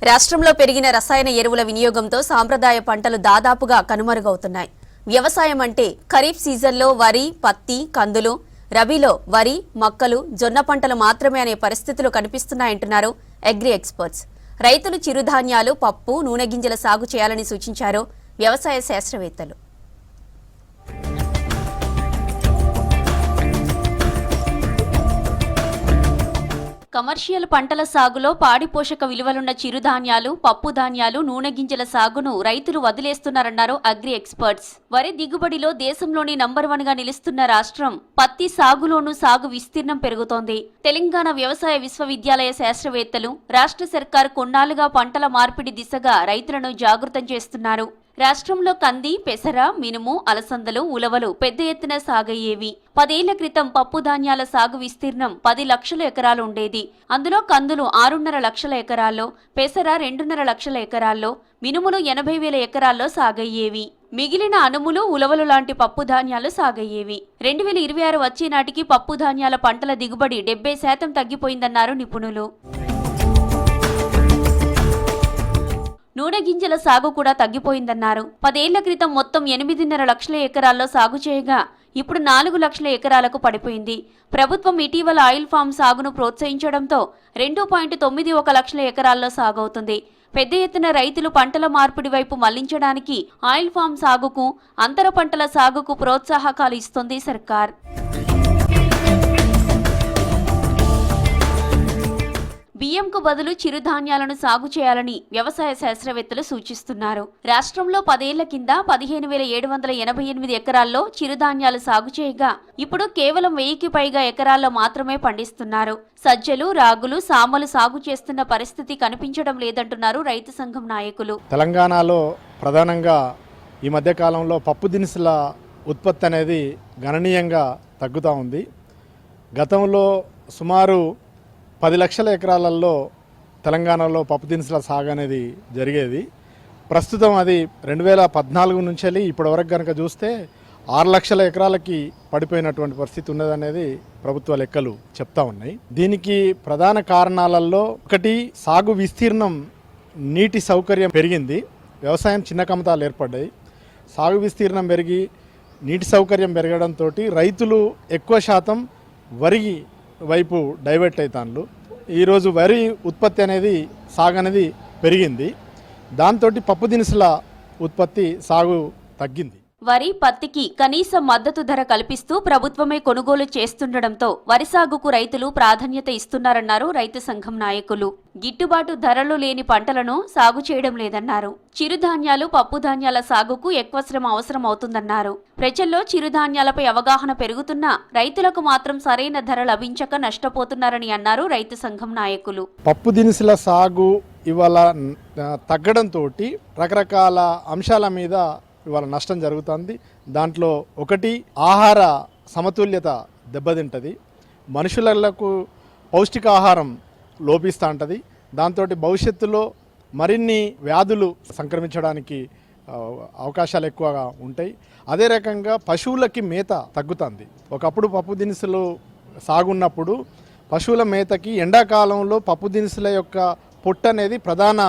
రాష్ట్రంలో పెరిగిన రసాయన ఎరువుల వినియోగంతో సాంప్రదాయ పంటలు దాదాపుగా కనుమరుగవుతున్నాయి. వ్యవసాయం అంటే ఖరీఫ్ సీజన్లో వరి, పత్తి, కందులు, రబీలో వరి, మక్కలు, జొన్న పంటలు మాత్రమే అనే పరిస్థితులు కనిపిస్తున్నాయంటున్నారు అగ్రి ఎక్స్పర్ట్స్. రైతులు చిరుధాన్యాలు, పప్పు, నూనె గింజల సాగు చేయాలని సూచించారు వ్యవసాయ శాస్త్రవేత్తలు. కమర్షియల్ పంటల సాగులో పాడి పోషక విలువలున్న చిరుధాన్యాలు, పప్పు ధాన్యాలు, నూనె గింజల సాగును రైతులు వదిలేస్తున్నారన్నారు అగ్రి ఎక్స్పర్ట్స్. వరి దిగుబడిలో దేశంలోని నంబర్ 1 గా నిలుస్తున్న రాష్ట్రం పత్తి సాగులోనూ సాగు విస్తీర్ణం పెరుగుతోంది. తెలంగాణ వ్యవసాయ విశ్వవిద్యాలయ శాస్త్రవేత్తలు రాష్ట్ర సర్కారు కొన్నాళ్లుగా పంటల మార్పిడి దిశగా రైతులను జాగృతం చేస్తున్నారు. రాష్ట్రంలో కంది, పెసర, మినుము, అలసందలు, ఉలవలు పెద్ద ఎత్తున సాగయ్యేవి. 10 ఏళ్ల క్రితం పప్పు ధాన్యాల సాగు విస్తీర్ణం 10 లక్షల ఎకరాలు ఉండేది. అందులో కందులు 6.5 లక్షల ఎకరాల్లో, పెసర 2.5 లక్షల ఎకరాల్లో, మినుములు 80,000 ఎకరాల్లో సాగయ్యేవి. మిగిలిన అనుములు, ఉలవలు లాంటి పప్పు ధాన్యాలు సాగయ్యేవి. 2026 వచ్చే నాటికి పప్పు ధాన్యాల పంటల దిగుబడి 70% తగ్గిపోయిందన్నారు నిపుణులు. నూనె గింజల సాగు కూడా తగ్గిపోయిందన్నారు. 10 ఏళ్ల క్రితం మొత్తం 8.5 లక్షల ఎకరాల్లో సాగు చేయగా ఇప్పుడు 4 లక్షల ఎకరాలకు పడిపోయింది. ప్రభుత్వం ఇటీవల ఆయిల్ ఫామ్ సాగును ప్రోత్సహించడంతో 2.91 లక్షల ఎకరాల్లో సాగవుతుంది. పెద్ద ఎత్తున రైతులు పంటల మార్పిడి వైపు మళ్లించడానికి ఆయిల్ ఫామ్ సాగుకు, అంతర పంటల సాగుకు ప్రోత్సాహకాలు ఇస్తోంది సర్కార్. బియ్యంకు బదులు చిరుధాన్యాలను సాగు చేయాలని వ్యవసాయ శాస్త్రవేత్తలు సూచిస్తున్నారు. రాష్ట్రంలో 10 ఏళ్ల కింద 15,788 ఎకరాల్లో చిరుధాన్యాలు సాగు చేయగా ఇప్పుడు కేవలం 1000కి పైగా ఎకరాల్లో మాత్రమే పండిస్తున్నారు. సజ్జలు, రాగులు, సామలు సాగు చేస్తున్న పరిస్థితి కనిపించడం లేదంటున్నారు రైతు సంఘం నాయకులు. తెలంగాణలో ప్రధానంగా ఈ మధ్య కాలంలో పప్పు దినుసుల ఉత్పత్తి అనేది గణనీయంగా తగ్గుతూ ఉంది. గతంలో సుమారు 10 లక్షల ఎకరాలలో తెలంగాణలో పప్పు దినుసుల సాగు అనేది జరిగేది. ప్రస్తుతం అది 2014 నుంచి ఇప్పటివరకు కనుక చూస్తే 6 లక్షల ఎకరాలకి పడిపోయినటువంటి పరిస్థితి ఉన్నదనేది ప్రభుత్వ లెక్కలు చెప్తా ఉన్నాయి. దీనికి ప్రధాన కారణాలలో ఒకటి, సాగు విస్తీర్ణం, నీటి సౌకర్యం పెరిగింది. వ్యవసాయం చిన్న కమతాలు ఏర్పడ్డాయి. సాగు విస్తీర్ణం పెరిగి నీటి సౌకర్యం పెరగడంతో రైతులు ఎక్కువ శాతం వరి వైపు డైవర్ట్ అవుతాను. ఈరోజు వరి ఉత్పత్తి అనేది, సాగు అనేది పెరిగింది. దాంతో పప్పు దినుసుల ఉత్పత్తి, సాగు తగ్గింది. వరి, పత్తికి కనీస మద్దతు ధర కల్పిస్తూ ప్రభుత్వమే కొనుగోలు చేస్తుండటంతో వరి సాగుకు రైతులు ప్రాధాన్యత ఇస్తున్నారన్నారు రైతు సంఘం నాయకులు. గిట్టుబాటు ధరలు లేని పంటలను సాగు చేయడం లేదన్నారు. చిరుధాన్యాలు, పప్పు ధాన్యాల సాగుకు ఎక్కువ శ్రమ అవసరం అవుతుందన్నారు. ప్రజల్లో చిరుధాన్యాలపై అవగాహన పెరుగుతున్నా రైతులకు మాత్రం సరైన ధర లభించక నష్టపోతున్నారని అన్నారు రైతు సంఘం నాయకులు. పప్పు దినుసుల సాగు ఇవాళ తగ్గడంతో రకరకాల అంశాల మీద ఇవాళ నష్టం జరుగుతుంది. దాంట్లో ఒకటి, ఆహార సమతుల్యత దెబ్బతింటుంది. మనుషులకు పౌష్టికాహారం లోపిస్తూ ఉంటుంది. దాంతో భవిష్యత్తులో మరిన్ని వ్యాధులు సంక్రమించడానికి అవకాశాలు ఎక్కువగా ఉంటాయి. అదే రకంగా పశువులకి మేత తగ్గుతుంది. ఒకప్పుడు పప్పు దినుసులు సాగున్నప్పుడు పశువుల మేతకి ఎండాకాలంలో పప్పు దినుసుల యొక్క పొట్టు అనేది ప్రధాన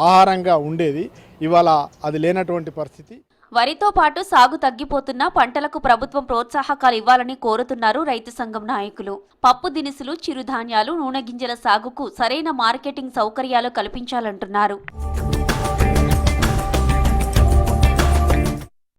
ఆహారంగా ఉండేది. ఇవాళ అది లేనటువంటి పరిస్థితి. వరితో పాటు సాగు తగ్గిపోతున్న పంటలకు ప్రభుత్వం ప్రోత్సాహకాలు ఇవ్వాలని కోరుతున్నారు రైతు సంఘం నాయకులు. పప్పు దినుసులు, చిరుధాన్యాలు, నూనె గింజల సాగుకు సరైన మార్కెటింగ్ సౌకర్యాలు కల్పించాలంటున్నారు.